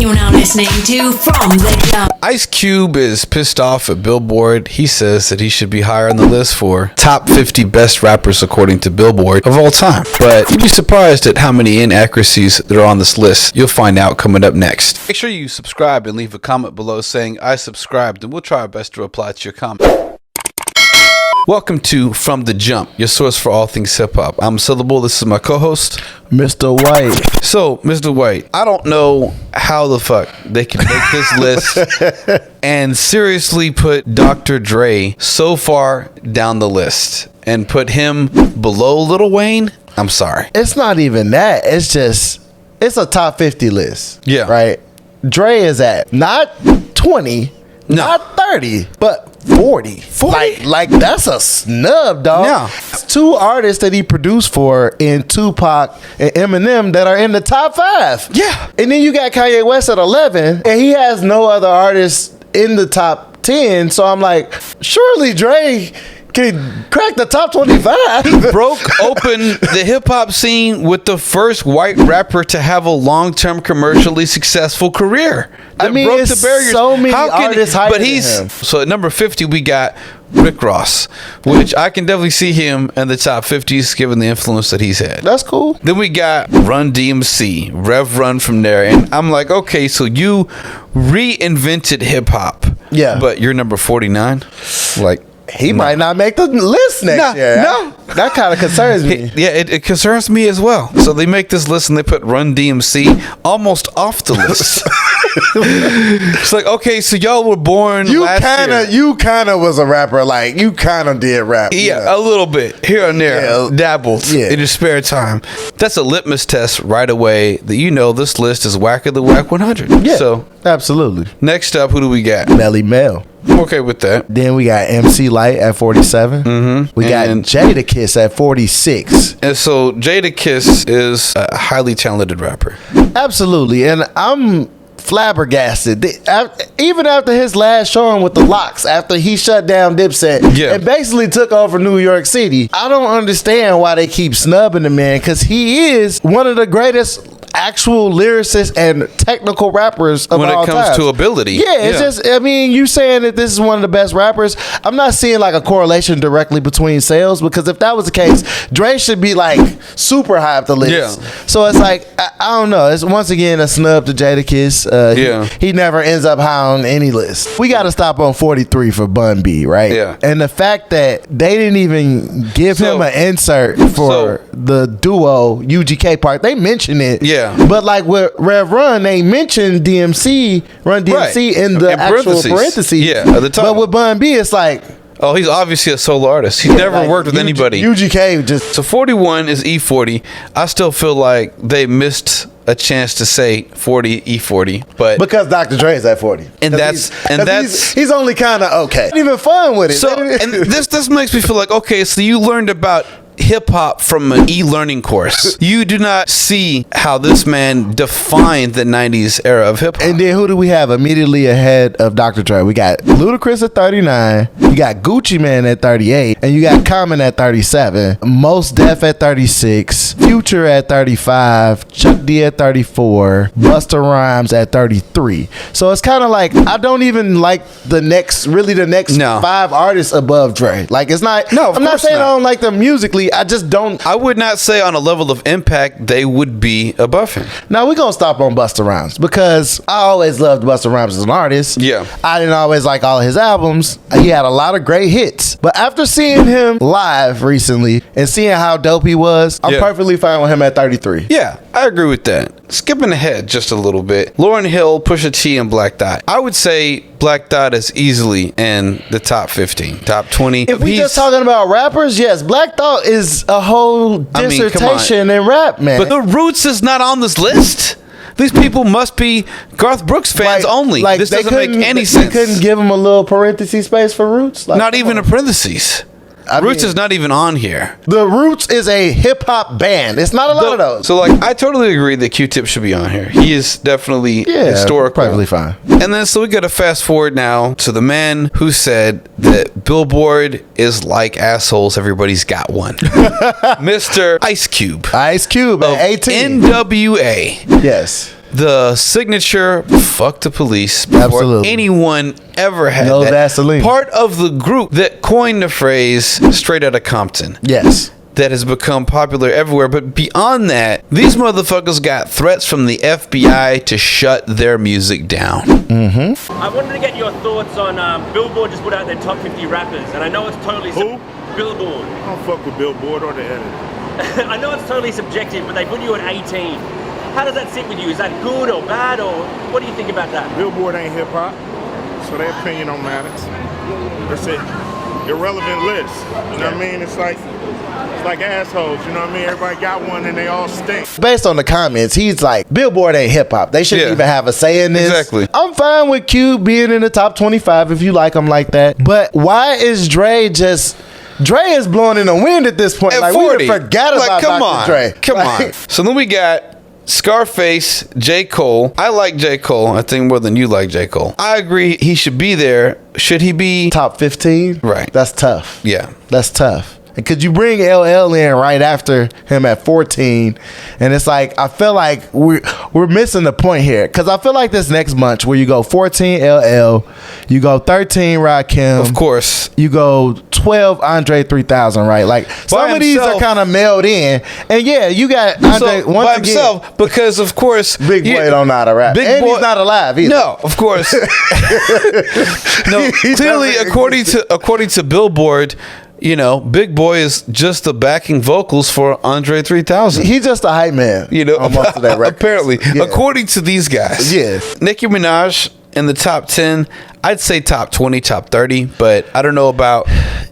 You're now listening to From the Jump. Ice Cube is pissed off at Billboard. He says that he should be higher on the list for top 50 best rappers according to Billboard of all time. But you'd be surprised at how many inaccuracies there are on this list. You'll find out coming up next. Make sure you subscribe and leave a comment below saying I subscribed, and we'll try our best to reply to your comment. Welcome to From the Jump, your source for all things hip-hop. I'm Syllable. This is my co-host, Mr. White. So, Mr. White, I don't know how the fuck they can make this list and seriously put Dr. Dre so far down the list and put him below Lil Wayne. I'm sorry. It's not even that. It's just, it's a top 50 list. Yeah. Right? Dre is at not 20, not 30, but 40. Like that's a snub, dog. Yeah. It's two artists that he produced for in Tupac and Eminem that are in the top 5. Yeah. And then you got Kanye West at 11, and he has no other artists in the top 10. So I'm like, surely Dre can crack the top 25. He broke open the hip-hop scene with the first white rapper to have a long-term commercially successful career. I mean, broke it's the barriers. so many artists higher but than he's him. So at number 50 we got Rick Ross, which I can definitely see him in the top 50s given the influence that he's had. That's cool. Then we got Run DMC, Rev Run from there, and I'm like, okay, so you reinvented hip-hop. Yeah. But you're number 49? Like, He might not make the list next year. No. That kind of concerns me. Yeah, it concerns me as well. So they make this list and they put Run DMC almost off the list. It's like, okay, so y'all were born last year. You kind of was a rapper. Like, you kind of did rap. Yeah, a little bit here and there, Yeah. dabbled in your spare time. That's a litmus test right away that you know this list is whack of the whack 100. Yeah, So absolutely. next up, who do we got? Melly Mel. I'm okay with that. Then we got MC Light at 47. Mm-hmm. We got And- Jadakiss at 46. And so Jadakiss is a highly talented rapper. Absolutely. And I'm flabbergasted. Even after his last showing with the Locks, after he shut down Dipset Yeah. and basically took over New York City, I don't understand why they keep snubbing the man, because he is one of the greatest actual lyricists and technical rappers of When all it comes time. to ability. Yeah, it's just, I mean, you saying that this is one of the best rappers, I'm not seeing like a correlation directly between sales, because if that was the case, Dre should be like super high up the list. Yeah. So it's like, I don't know. It's once again a snub to Jadakiss. He never ends up high on any list. We got to stop on 43 for Bun B, right? Yeah. And the fact that they didn't even give him an insert for the duo UGK part, they mentioned it. Yeah. But like with Rev Run, they mentioned Run DMC in the actual parentheses. Yeah, at the top. But with Bun B, it's like, Oh, he's obviously a solo artist. He's never like, worked with anybody. UGK just... So 41 is E40. I still feel like they missed a chance to say 40 E40, but because Dr. Dre is at 40, and that's he's only kind of okay, not even fun with it. So and this makes me feel like, okay, so you learned about hip hop from an e-learning course. You do not see how this man defined the 90s era of hip hop. And then who do we have immediately ahead of Dr. Dre? We got Ludacris at 39, you got Gucci Mane at 38, and you got Common at 37, Mos Def at 36, Future at 35, Chuck D at 34, Busta Rhymes at 33. So it's kind of like, I don't even like the next 5 artists above Dre. Like, it's not, I'm not saying I don't like them musically, I just don't. I would not say on a level of impact they would be above him. Now we're gonna stop on Busta Rhymes, because I always loved Busta Rhymes as an artist. Yeah. I didn't always like all of his albums. He had a lot of great hits. But after seeing him live recently and seeing how dope he was, I'm perfectly fine with him at 33. Yeah, I agree with that. Skipping ahead just a little bit. Lauryn Hill, Pusha T, and Black Dot. I would say Black Dot is easily in the top 15, top 20. If we just talking about rappers, yes, Black Thought is a whole dissertation in rap, man. But the Roots is not on this list. These people must be Garth Brooks fans only. Like, this doesn't make any sense. They couldn't give him a little parenthesis space for Roots? Like, not even a parentheses. Roots is not even on here. The Roots is a hip hop band. It's not a lot of those. So, like, I totally agree that Q-Tip should be on here. He is definitely historical. Perfectly fine. And then, so we got to fast forward now to the man who said that Billboard is like assholes. Everybody's got one. Mr. Ice Cube. Ice Cube at 18. NWA. Yes. the signature "fuck the police" before Absolutely. anyone ever had No that. Vaseline. Part of the group that coined the phrase "straight outta Compton." Yes. That has become popular everywhere. But beyond that, these motherfuckers got threats from the FBI to shut their music down. I wanted to get your thoughts on Billboard just put out their top 50 rappers, and I know it's totally Billboard. I don't fuck with Billboard or the editor. I know it's totally subjective, but they put you at 18. How does that sit with you? Is that good or bad, or what do you think about that? Billboard ain't hip hop, so their opinion don't matter. That's it. Irrelevant list. You know what I mean? It's like assholes. You know what I mean? Everybody got one and they all stink. Based on the comments, he's like, Billboard ain't hip hop. They shouldn't Yeah. even have a say in this. Exactly. I'm fine with Q being in the top 25 if you like him like that. But why is Dre just... Dre is blowing in the wind at this point. At Like 40. we forgot about come Dr. on. Dre. Come Like, on. So then we got Scarface, J. Cole. I like J. Cole, I think, more than you like J. Cole. I agree he should be there. Should he be? Top 15? Right. That's tough. Yeah. That's tough. And could you bring LL in right after him at 14? And it's like, I feel like we're missing the point here. Because I feel like this next bunch where you go 14 LL, you go 13 Rakim. Of course. You go 12 Andre 3000, right? Like some of these are himself. kind of mailed in. And yeah, you got Andre So, once by again, himself, because of course Big Boy don't know how to rap. Big And Boy, he's not alive either. No, of course. No, He's clearly, not- according to Billboard, you know, Big Boy is just the backing vocals for Andre 3000. He's just a hype man. You know, on most of that records. apparently, Yeah. according to these guys. Yeah. Nicki Minaj in the top 10, I'd say top 20, top 30, but I don't know about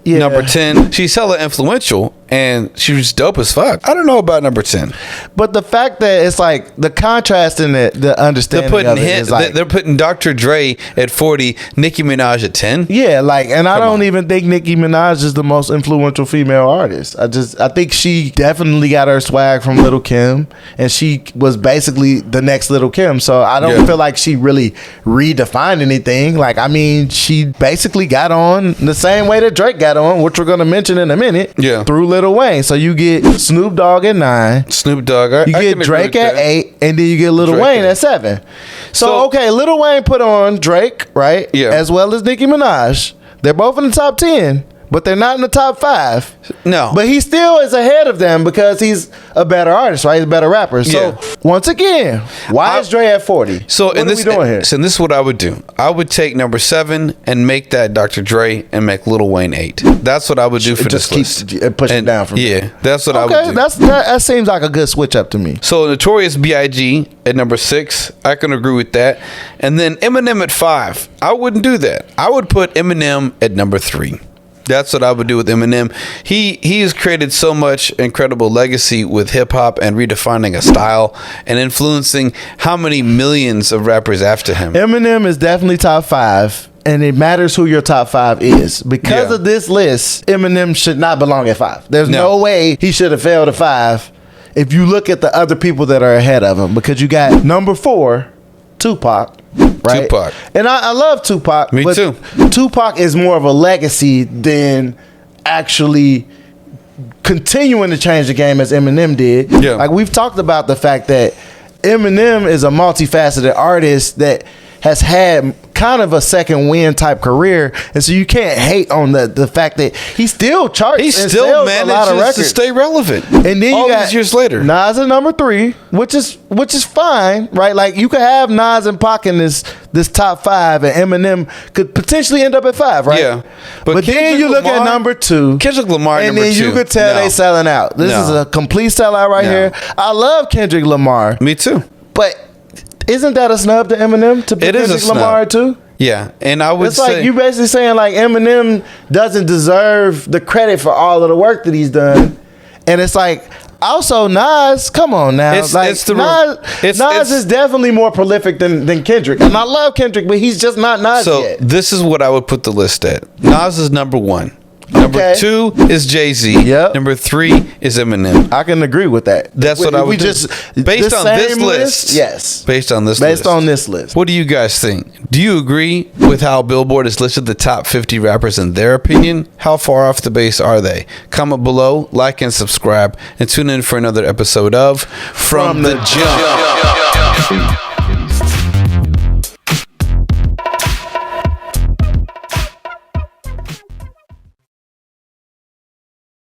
Yeah. number 10. She's hella influential and she was dope as fuck. I don't know about number 10. But the fact that it's like the contrast in the They're understanding putting of it is like, they're putting Dr. Dre at 40, Nicki Minaj at 10. yeah, like, and I don't on. even think Nicki Minaj is the most influential female artist. I think she definitely got her swag from Lil' Kim, and she was basically the next Lil' Kim. So I don't Yeah. feel like she really redefined anything. Like, I mean, she basically got on the same way that Drake got on, which we're gonna mention in a minute. Yeah. Through Lil Wayne. So you get Snoop Dogg at 9. Snoop Dogg. You get Drake at 8, and then you get Lil Drake Wayne at at 7. So, So- okay, Lil Wayne put on Drake, right? Yeah. As well as Nicki Minaj. They're both in the top 10, but they're not in the top 5. No. But he still is ahead of them because he's a better artist, right? He's a better rapper. So, Yeah. once again, why is Dre at 40? So what and are this, we doing here? So this is what I would do. I would take number 7 and make that Dr. Dre and make Lil Wayne 8. That's what I would do for Just this keep list. pushing down from Yeah, that's what I would Okay, do. that seems like a good switch up to me. So Notorious B.I.G. at number 6, I can agree with that. And then Eminem at 5. I wouldn't do that. I would put Eminem at number 3. That's what I would do with Eminem. He has created so much incredible legacy with hip hop and redefining a style and influencing how many millions of rappers after him. Eminem is definitely top 5, and it matters who your top 5 is. Because Yeah. of this list, Eminem should not belong at 5. There's no way he should have failed at 5 if you look at the other people that are ahead of him. Because you got number 4, Tupac. Right? Tupac. And I love Tupac. Me but too. Tupac is more of a legacy than actually continuing to change the game as Eminem did. Yeah. Like, we've talked about the fact that Eminem is a multifaceted artist that has had kind of a second wind type career, and so you can't hate on the fact that he still charts. He and still sells a lot of manages to records. stay relevant. And then all you got these years later. Nas at number 3, which is fine, right? Like, you could have Nas and Pac in this top 5, and Eminem could potentially end up at 5, right? Yeah. But then Kendrick you look at Lamar- number 2, Kendrick Lamar and number then 2. you could tell No. they selling out. This No. is a complete sellout right No. here. I love Kendrick Lamar, Me too. but isn't that a snub to Eminem to It put is a Kendrick snub. Lamar too? Yeah, and I would It's say like you basically saying like Eminem doesn't deserve the credit for all of the work that he's done, and it's like also Nas. Come on now, It's- like it's the- Nas, it's- Nas it's- is definitely more prolific than Kendrick, and I love Kendrick, but he's just not Nas so. yet. This is what I would put the list at. Nas is number 1. Number Okay. 2 is Jay-Z. Yep. Number 3 is Eminem. I can agree with that. That's what I would do. Based on this same list. yes. Based on this Based list. on this list. What do you guys think? Do you agree with how Billboard has listed the top 50 rappers in their opinion? How far off the base are they? Comment below, like and subscribe, and tune in for another episode of From the Jump. Love.